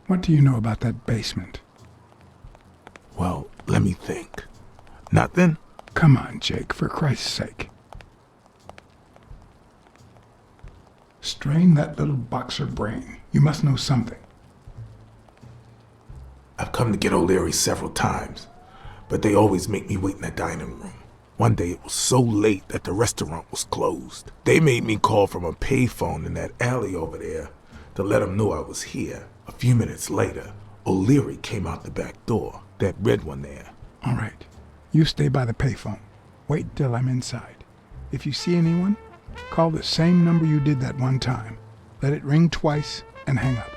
What do you know about that basement? Well, let me think. Nothing? Come on, Jake, for Christ's sake. Strain that little boxer brain. You must know something. I've come to get O'Leary several times, but they always make me wait in the dining room. One day it was so late that the restaurant was closed. They made me call from a payphone in that alley over there to let them know I was here. A few minutes later, O'Leary came out the back door, that red one there. All right. You stay by the payphone. Wait till I'm inside. If you see anyone, call the same number you did that one time. Let it ring twice and hang up.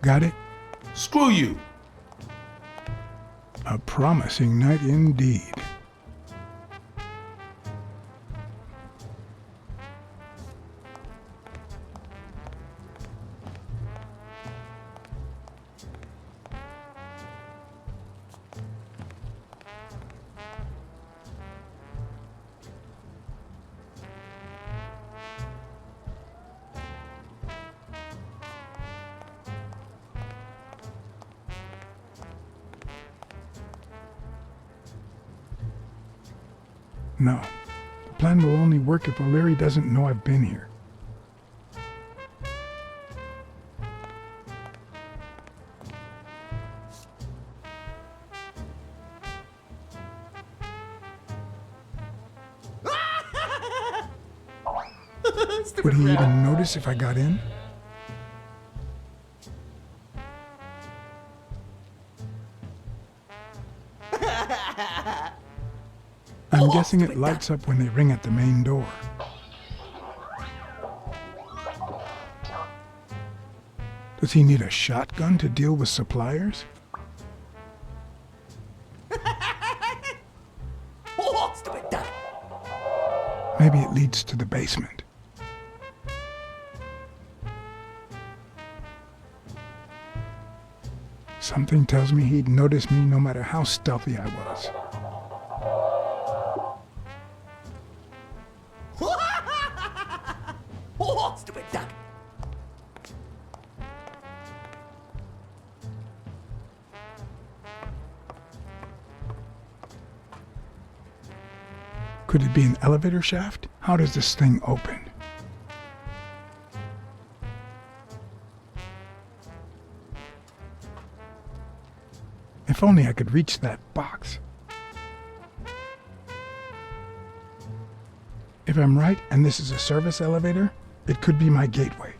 Got it? Screw you! A promising night indeed. No. The plan will only work if O'Leary doesn't know I've been here. Would he even notice if I got in? I'm guessing it lights up when they ring at the main door. Does he need a shotgun to deal with suppliers? Maybe it leads to the basement. Something tells me he'd notice me no matter how stealthy I was. Stupid duck! Could it be an elevator shaft? How does this thing open? If only I could reach that box. If I'm right and this is a service elevator, it could be my gateway.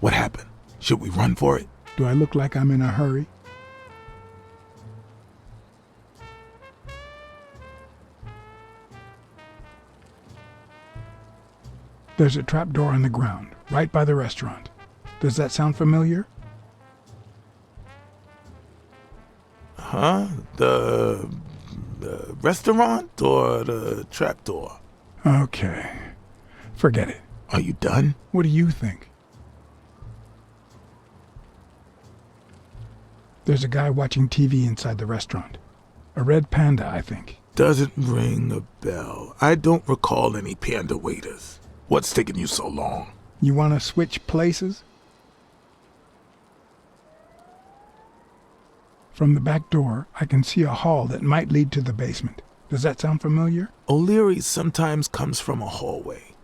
What happened? Should we run for it? Do I look like I'm in a hurry? There's a trapdoor on the ground, right by the restaurant. Does that sound familiar? Huh? The restaurant or the trapdoor? Okay. Forget it. Are you done? What do you think? There's a guy watching TV inside the restaurant. A red panda, I think. Doesn't ring a bell. I don't recall any panda waiters. What's taking you so long? You want to switch places? From the back door, I can see a hall that might lead to the basement. Does that sound familiar? O'Leary sometimes comes from a hallway,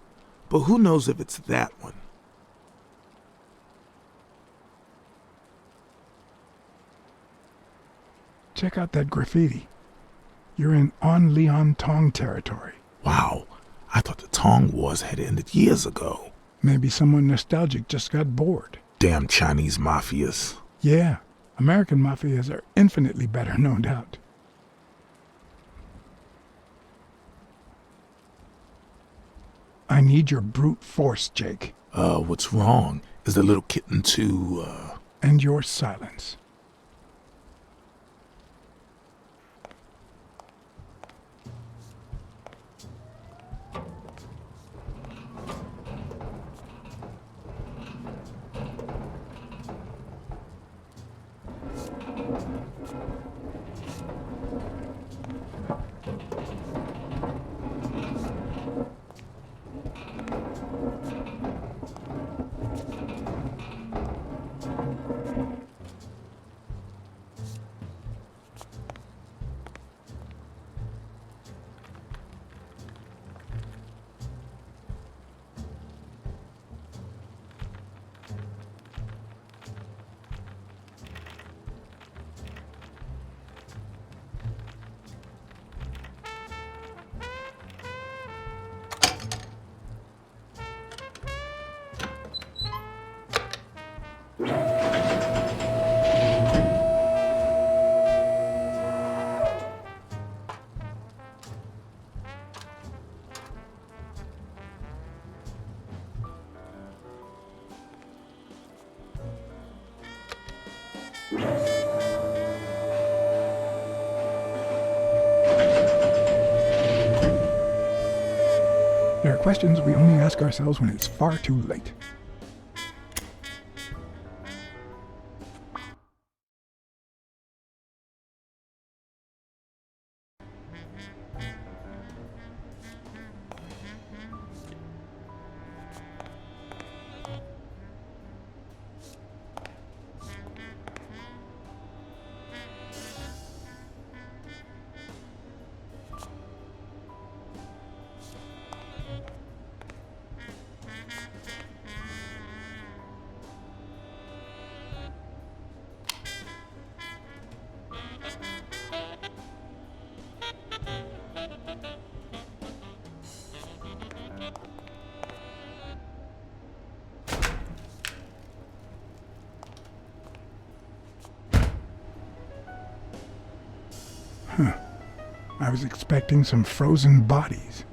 but who knows if it's that one? Check out that graffiti. You're in On Leon Tong territory. Wow, I thought the Tong Wars had ended years ago. Maybe someone nostalgic just got bored. Damn Chinese mafias. Yeah, American mafias are infinitely better, no doubt. I need your brute force, Jake. What's wrong? Is the little kitten too, And your silence. There are questions we only ask ourselves when it's far too late. I was expecting some frozen bodies.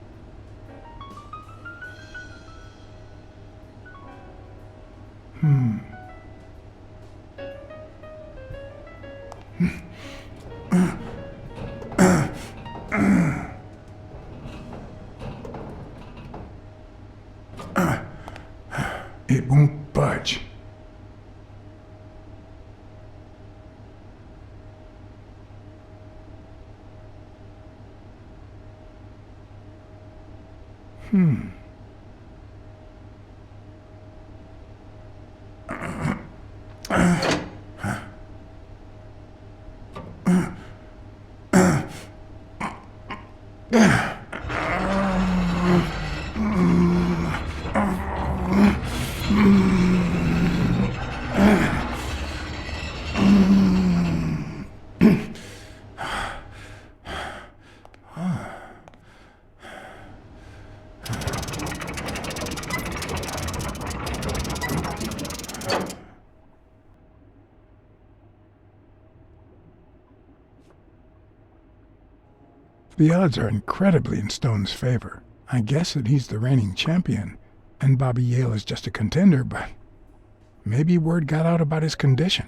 It won't budge. The odds are incredibly in Stone's favor. I guess that he's the reigning champion, and Bobby Yale is just a contender, but maybe word got out about his condition.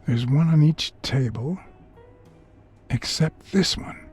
There's one on each table, except this one.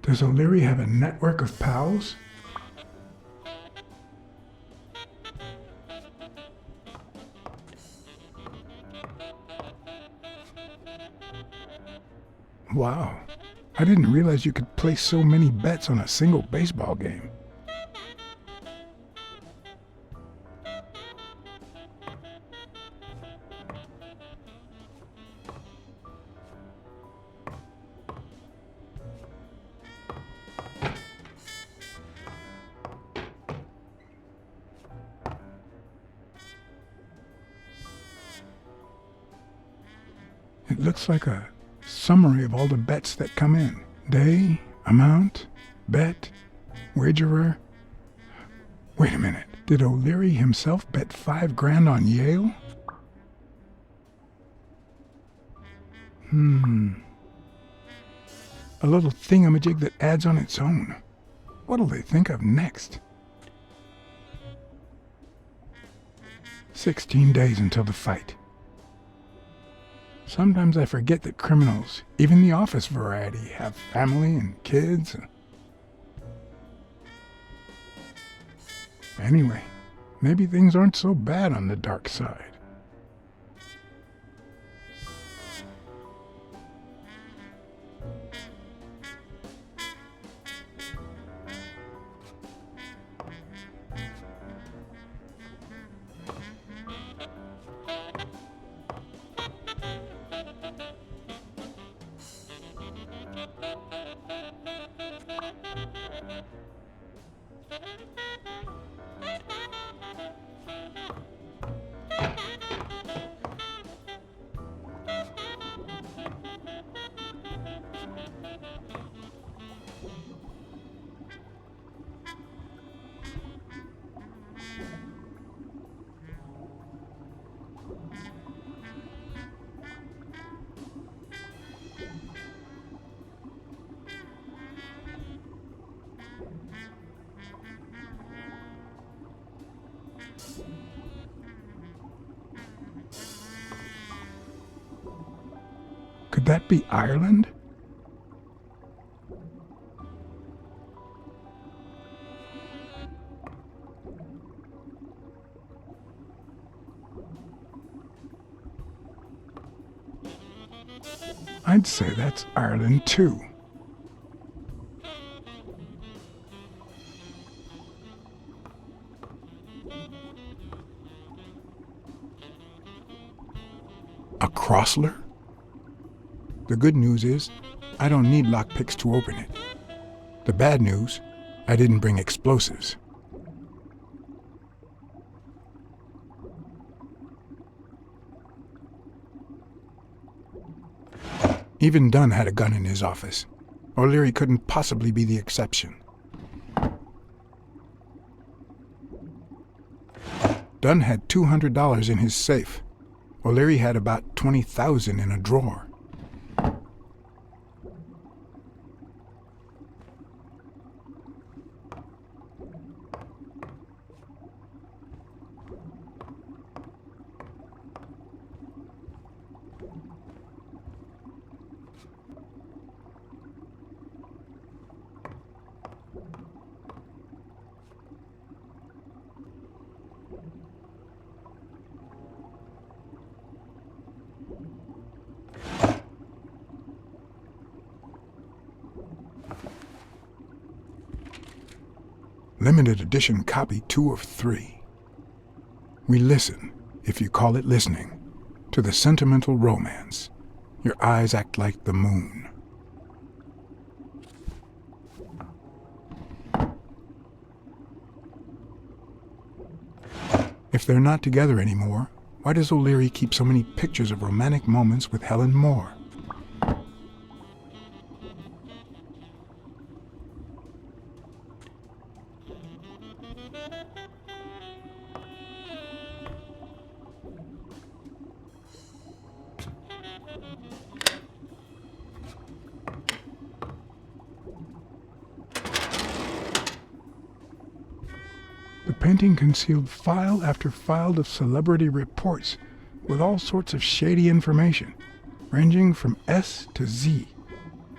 Does O'Leary have a network of pals? wow. I didn't realize you could place so many bets on a single baseball game. It looks like a summary of all the bets that come in. Day, amount, bet, wagerer. Wait a minute. Did O'Leary himself bet $5 grand on Yale? A little thingamajig that adds on its own. What'll they think of next? 16 days until the fight. Sometimes I forget that criminals, even the office variety, have family and kids. Anyway, maybe things aren't so bad on the dark side. Could that be Ireland? I'd say that's Ireland too. A Crossler? The good news is, I don't need lockpicks to open it. The bad news, I didn't bring explosives. Even Dunn had a gun in his office. O'Leary couldn't possibly be the exception. Dunn had $200 in his safe. O'Leary had about $20,000 in a drawer. Limited edition copy 2 of 3. We listen, if you call it listening, to the sentimental romance. Your eyes act like the moon. If they're not together anymore, why does O'Leary keep so many pictures of romantic moments with Helen Moore? The painting concealed file after file of celebrity reports with all sorts of shady information, ranging from S to Z.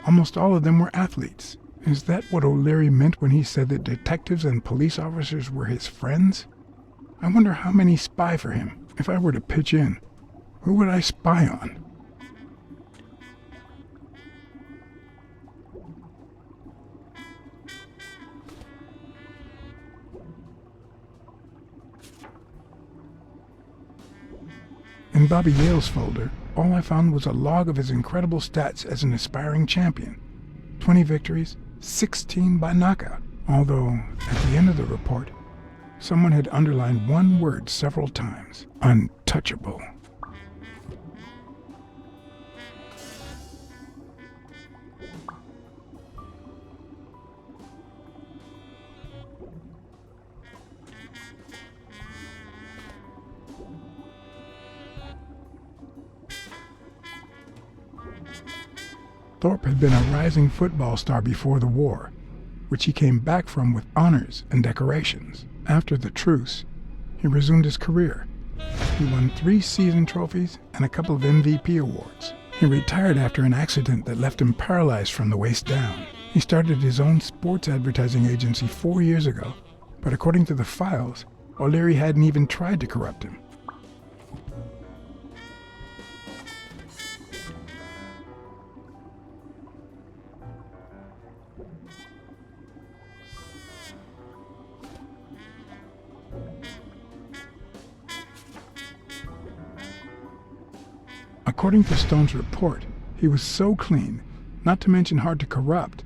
Almost all of them were athletes. Is that what O'Leary meant when he said that detectives and police officers were his friends? I wonder how many spy for him. If I were to pitch in, who would I spy on? In Bobby Yale's folder, all I found was a log of his incredible stats as an aspiring champion. 20 victories, 16 by knockout. Although, at the end of the report, someone had underlined one word several times: untouchable. Thorpe had been a rising football star before the war, which he came back from with honors and decorations. After the truce, he resumed his career. He won 3 season trophies and a couple of MVP awards. He retired after an accident that left him paralyzed from the waist down. He started his own sports advertising agency 4 years ago, but according to the files, O'Leary hadn't even tried to corrupt him. According to Stone's report, he was so clean, not to mention hard to corrupt,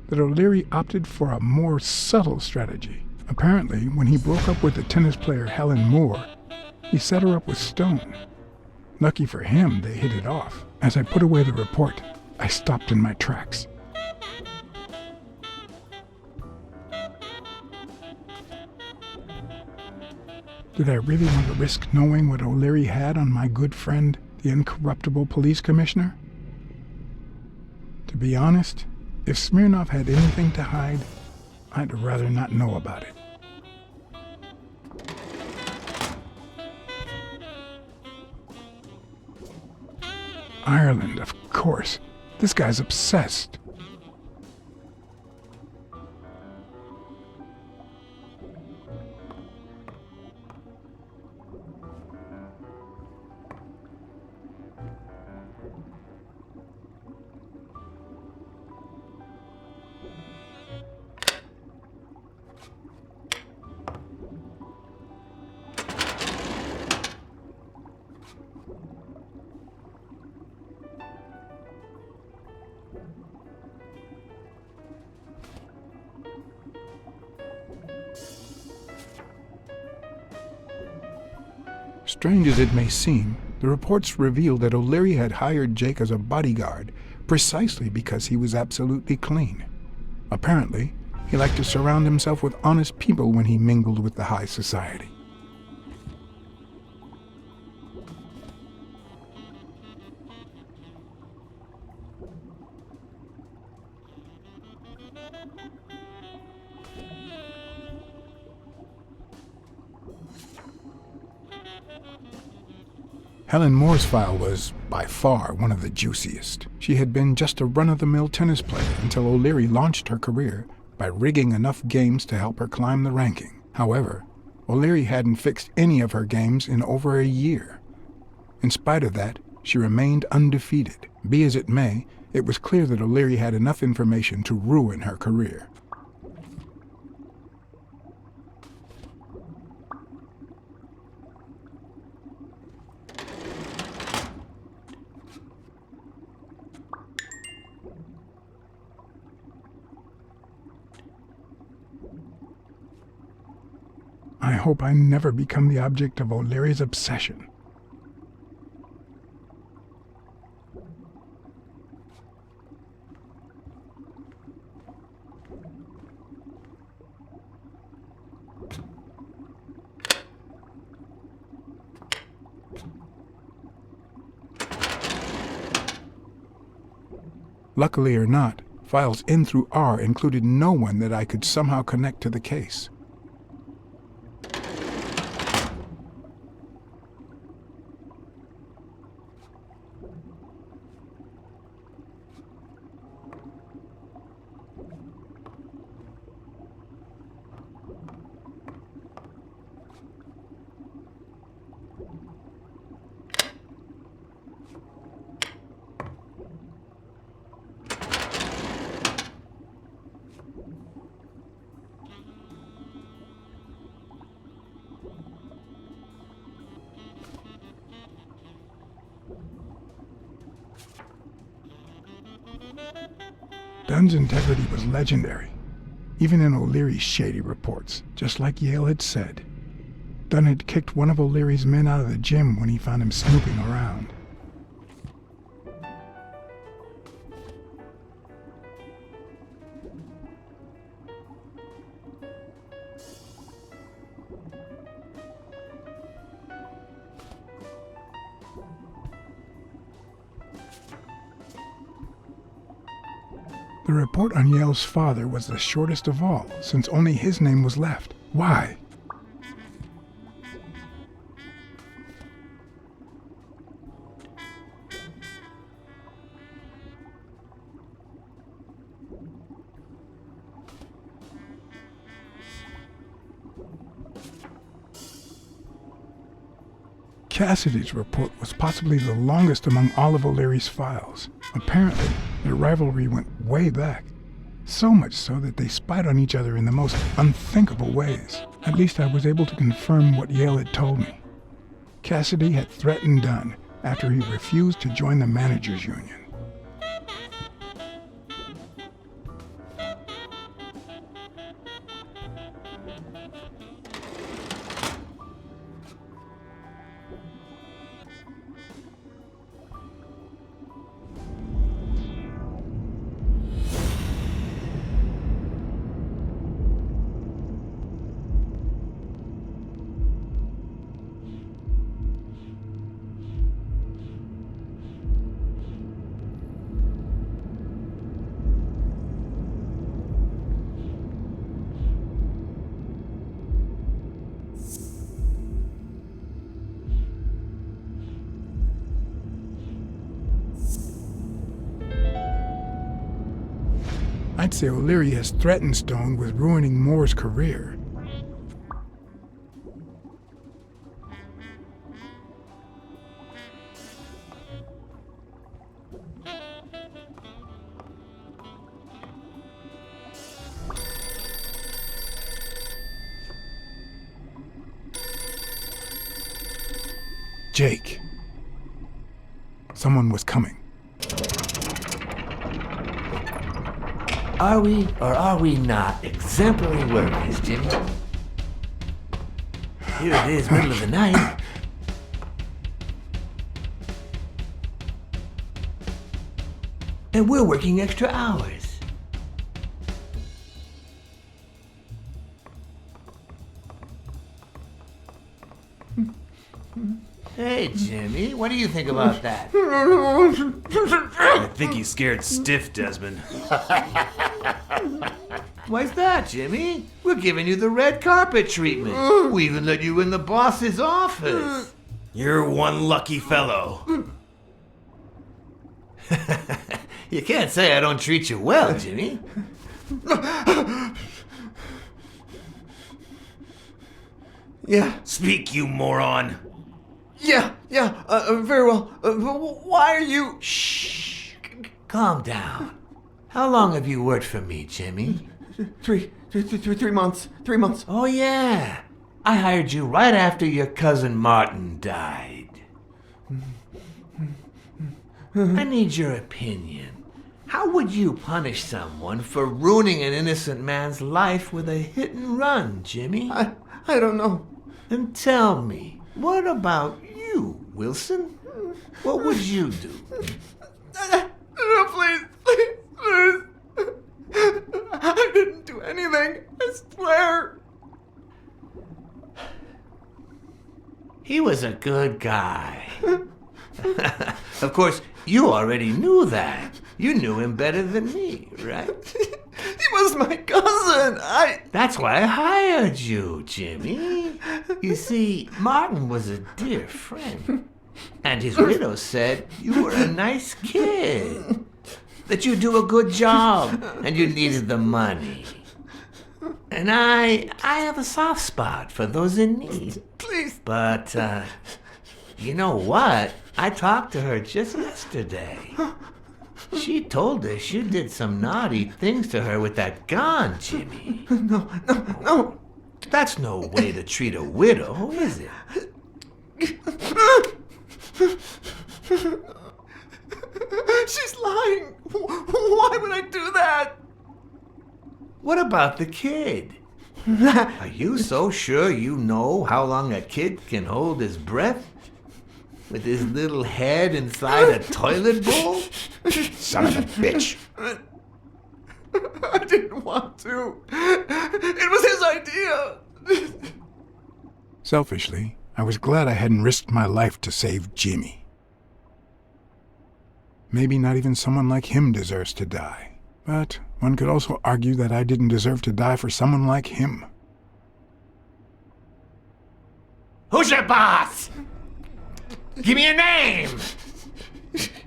that O'Leary opted for a more subtle strategy. Apparently, when he broke up with the tennis player Helen Moore, he set her up with Stone. Lucky for him, they hit it off. As I put away the report, I stopped in my tracks. Did I really want to risk knowing what O'Leary had on my good friend, the incorruptible police commissioner? To be honest, if Smirnov had anything to hide, I'd rather not know about it. Ireland, of course. This guy's obsessed. Strange as it may seem, the reports revealed that O'Leary had hired Jake as a bodyguard precisely because he was absolutely clean. Apparently, he liked to surround himself with honest people when he mingled with the high society. Helen Moore's file was, by far, one of the juiciest. She had been just a run-of-the-mill tennis player until O'Leary launched her career by rigging enough games to help her climb the ranking. However, O'Leary hadn't fixed any of her games in over a year. In spite of that, she remained undefeated. Be as it may, it was clear that O'Leary had enough information to ruin her career. I hope I never become the object of O'Leary's obsession. Luckily or not, files N through R included no one that I could somehow connect to the case. Dunn's integrity was legendary, even in O'Leary's shady reports, just like Yale had said. Dunn had kicked one of O'Leary's men out of the gym when he found him snooping around. The report on Yale's father was the shortest of all, since only his name was left. Why? Cassidy's report was possibly the longest among all of O'Leary's files. Apparently, their rivalry went way back. So much so that they spied on each other in the most unthinkable ways. At least I was able to confirm what Yale had told me. Cassidy had threatened Dunn after he refused to join the managers' union. I'd say O'Leary has threatened Stone with ruining Moore's career. Jake. Someone was coming. Are we or are we not exemplary workers, Jimmy? Here it is, middle of the night. And we're working extra hours. Hey, Jimmy, what do you think about that? I think he's scared stiff, Desmond. Why's that, Jimmy? We're giving you the red carpet treatment. We even let you in the boss's office. You're one lucky fellow. You can't say I don't treat you well, Jimmy. Yeah, Speak, you moron. very well. Why are you... Shh. Calm down. How long have you worked for me, Jimmy? 3 months. 3 months. Oh, yeah. I hired you right after your cousin Martin died. I need your opinion. How would you punish someone for ruining an innocent man's life with a hit and run, Jimmy? I don't know. And tell me, what about you, Wilson? What would you do? No, please. I didn't do anything. I swear. He was a good guy. Of course, you already knew that. You knew him better than me, right? He was my cousin. That's why I hired you, Jimmy. You see, Martin was a dear friend. And his widow said you were a nice kid. That you do a good job and you needed the money. And I have a soft spot for those in need. Please. But, you know what? I talked to her just yesterday. She told us you did some naughty things to her with that gun, Jimmy. No. That's no way to treat a widow, is it? She's lying. Why would I do that? What about the kid? Are you so sure you know how long a kid can hold his breath? With his little head inside a toilet bowl? Son of a bitch. I didn't want to. It was his idea. Selfishly, I was glad I hadn't risked my life to save Jimmy. Maybe not even someone like him deserves to die. But one could also argue that I didn't deserve to die for someone like him. Who's your boss? Give me a name!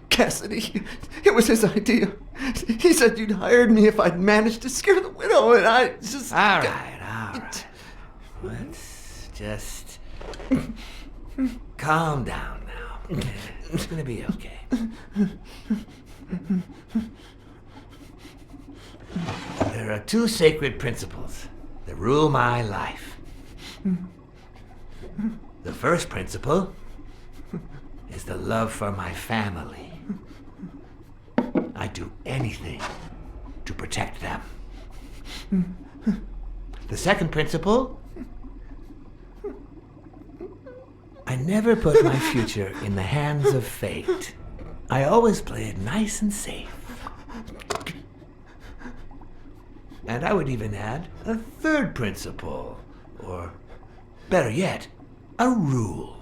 Cassidy, it was his idea. He said you'd hired me if I'd managed to scare the widow, and I just... All right. Let's just calm down now. Okay? It's gonna be okay. There are two sacred principles that rule my life. The first principle is the love for my family. I'd do anything to protect them. The second principle, I never put my future in the hands of fate. I always play it nice and safe. And I would even add a third principle, or better yet, a rule.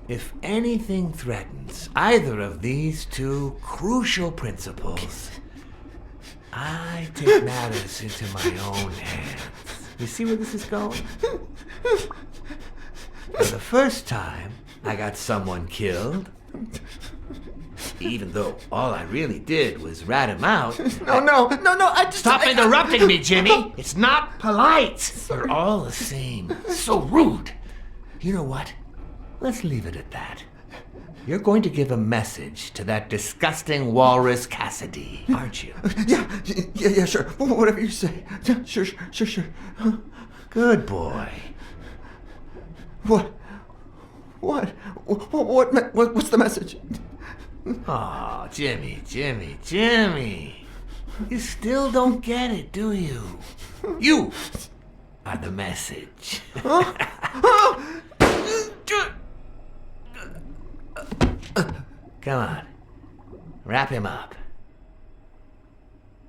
If anything threatens either of these two crucial principles, I take matters into my own hands. You see where this is going? For the first time, I got someone killed. Even though all I really did was rat him out. No, I just... Stop interrupting me, Jimmy! It's not polite! You're all the same. So rude. You know what? Let's leave it at that. You're going to give a message to that disgusting walrus Cassidy, aren't you? Yeah, sure. Whatever you say. Yeah, sure. Good boy. What's the message? Oh, Jimmy. You still don't get it, do you? You are the message. Come on. Wrap him up.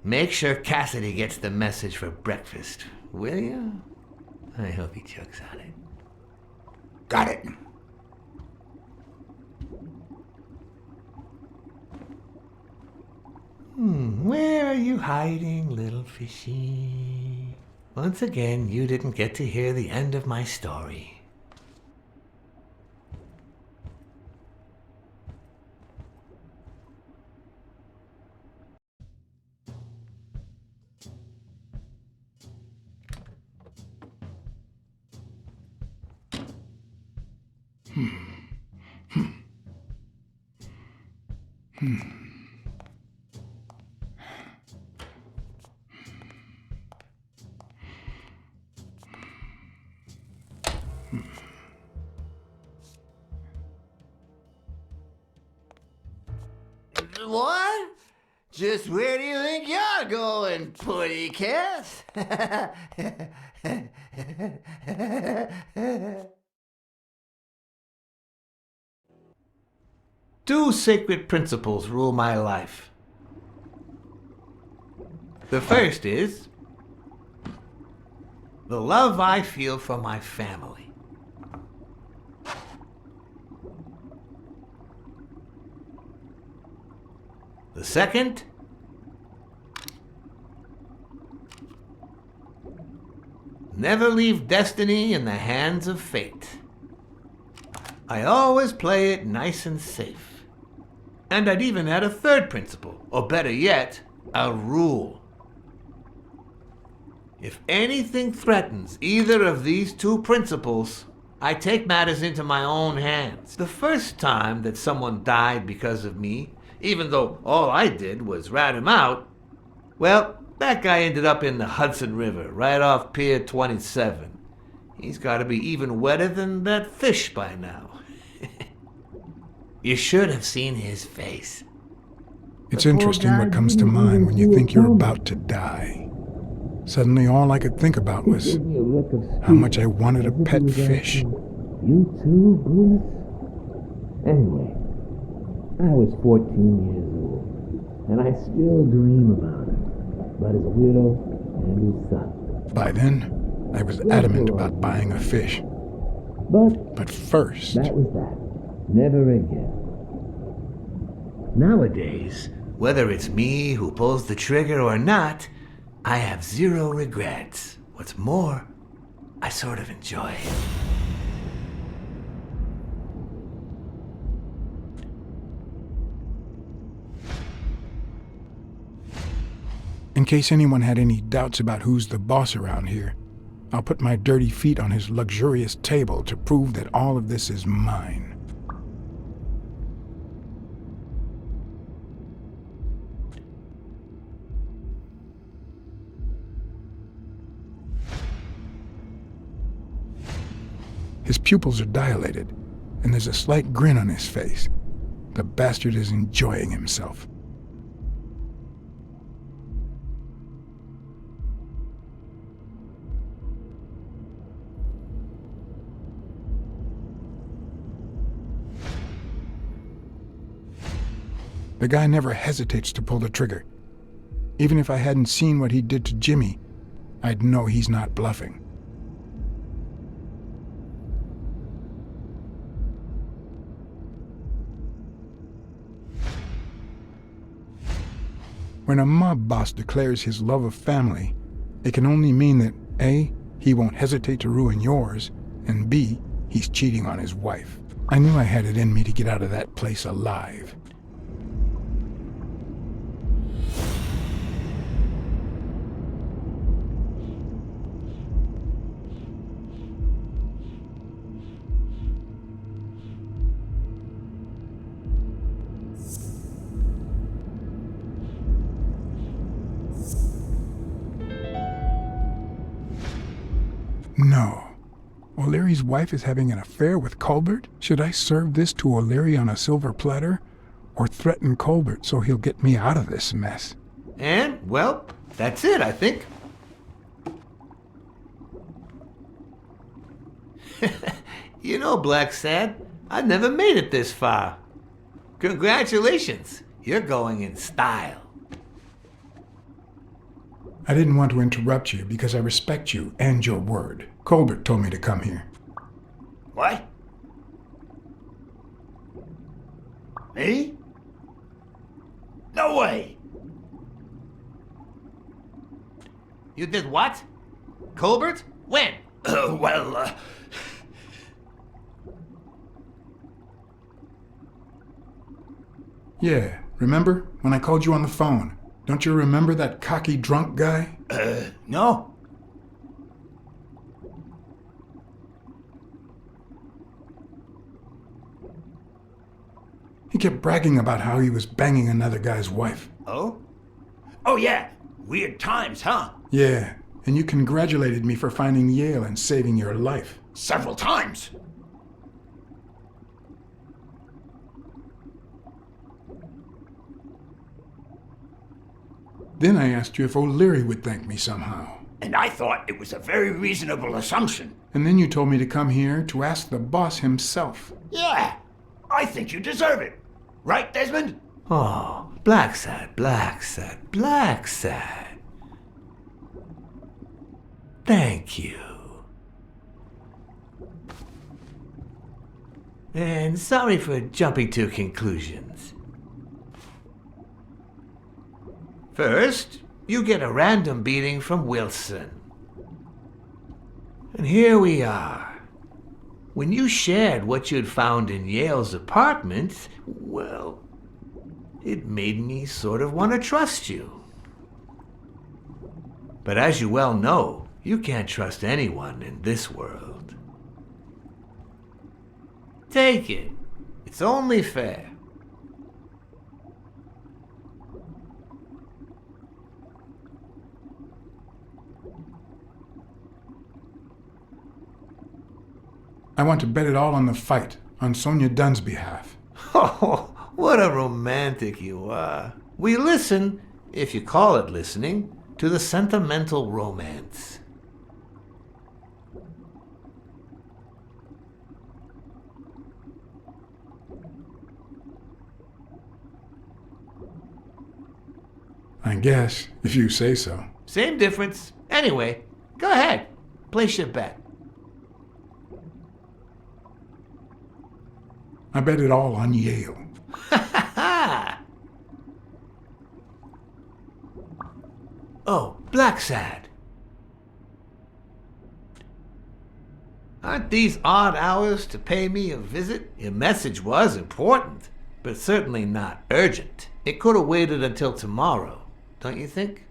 Make sure Cassidy gets the message for breakfast, will you? I hope he chokes on it. Got it. Where are you hiding, little fishy? Once again, you didn't get to hear the end of my story. What? Just where do you think you're going, putty cat? Two sacred principles rule my life. The first is the love I feel for my family. The second, never leave destiny in the hands of fate. I always play it nice and safe. And I'd even add a third principle, or better yet, a rule. If anything threatens either of these two principles, I take matters into my own hands. The first time that someone died because of me, even though all I did was rat him out, well, that guy ended up in the Hudson River, right off Pier 27. He's got to be even wetter than that fish by now. You should have seen his face. It's interesting what comes to mind when you think you're about to die. Suddenly all I could think about was how much I wanted a pet fish. You too, Bruce? Anyway, I was 14 years old, and I still dream about him, about his widow and his son. By then, I was adamant about buying a fish. But first... That was that. Never again. Nowadays, whether it's me who pulls the trigger or not, I have zero regrets. What's more, I sort of enjoy it. In case anyone had any doubts about who's the boss around here, I'll put my dirty feet on his luxurious table to prove that all of this is mine. His pupils are dilated, and there's a slight grin on his face. The bastard is enjoying himself. The guy never hesitates to pull the trigger. Even if I hadn't seen what he did to Jimmy, I'd know he's not bluffing. When a mob boss declares his love of family, it can only mean that A, he won't hesitate to ruin yours, and B, he's cheating on his wife. I knew I had it in me to get out of that place alive. No. O'Leary's wife is having an affair with Colbert? Should I serve this to O'Leary on a silver platter? Or threaten Colbert so he'll get me out of this mess? And, well, that's it, I think. You know, Blacksad, I've never made it this far. Congratulations, you're going in style. I didn't want to interrupt you because I respect you and your word. Colbert told me to come here. What? Me? No way! You did what? Colbert? When? Well, Yeah, remember when I called you on the phone? Don't you remember that cocky drunk guy? no. He kept bragging about how he was banging another guy's wife. Oh? Oh, yeah. Weird times, huh? Yeah, and you congratulated me for finding Yale and saving your life. Several times. Then I asked you if O'Leary would thank me somehow. And I thought it was a very reasonable assumption. And then you told me to come here to ask the boss himself. Yeah. I think you deserve it. Right, Desmond? Oh, Blacksad, Blacksad, Blacksad. Thank you. And sorry for jumping to conclusions. First, you get a random beating from Wilson. And here we are. When you shared what you'd found in Yale's apartment, well, it made me sort of want to trust you. But as you well know, you can't trust anyone in this world. Take it. It's only fair. I want to bet it all on the fight, on Sonia Dunn's behalf. Oh, what a romantic you are. We listen, if you call it listening, to the sentimental romance. I guess, if you say so. Same difference. Anyway, go ahead. Place your bet. I bet it all on Yale. Oh, Blacksad. Aren't these odd hours to pay me a visit? Your message was important, but certainly not urgent. It could have waited until tomorrow, don't you think?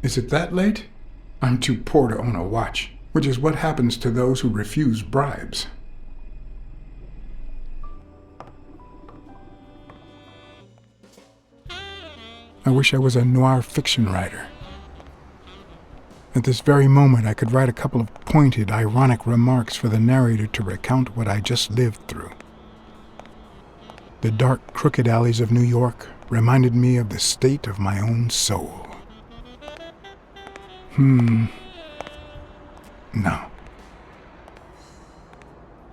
Is it that late? I'm too poor to own a watch, which is what happens to those who refuse bribes. I wish I was a noir fiction writer. At this very moment, I could write a couple of pointed, ironic remarks for the narrator to recount what I just lived through. The dark, crooked alleys of New York reminded me of the state of my own soul. No.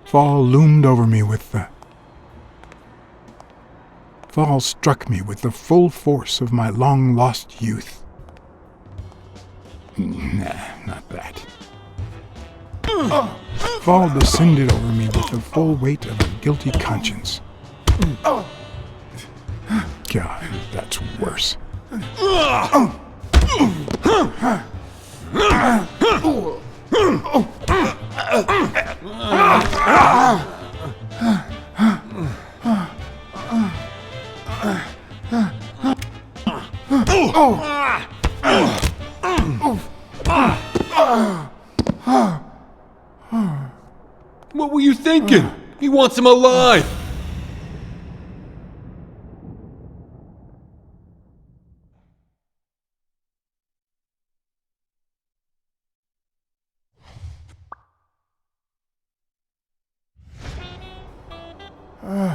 Fall loomed over me with the... Fall struck me with the full force of my long-lost youth. Nah, not that. Fall descended over me with the full weight of a guilty conscience. God, that's worse. What were you thinking? He wants him alive!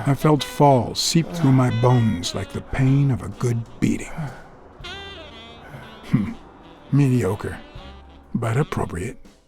I felt fall seep through my bones like the pain of a good beating. Mediocre, but appropriate.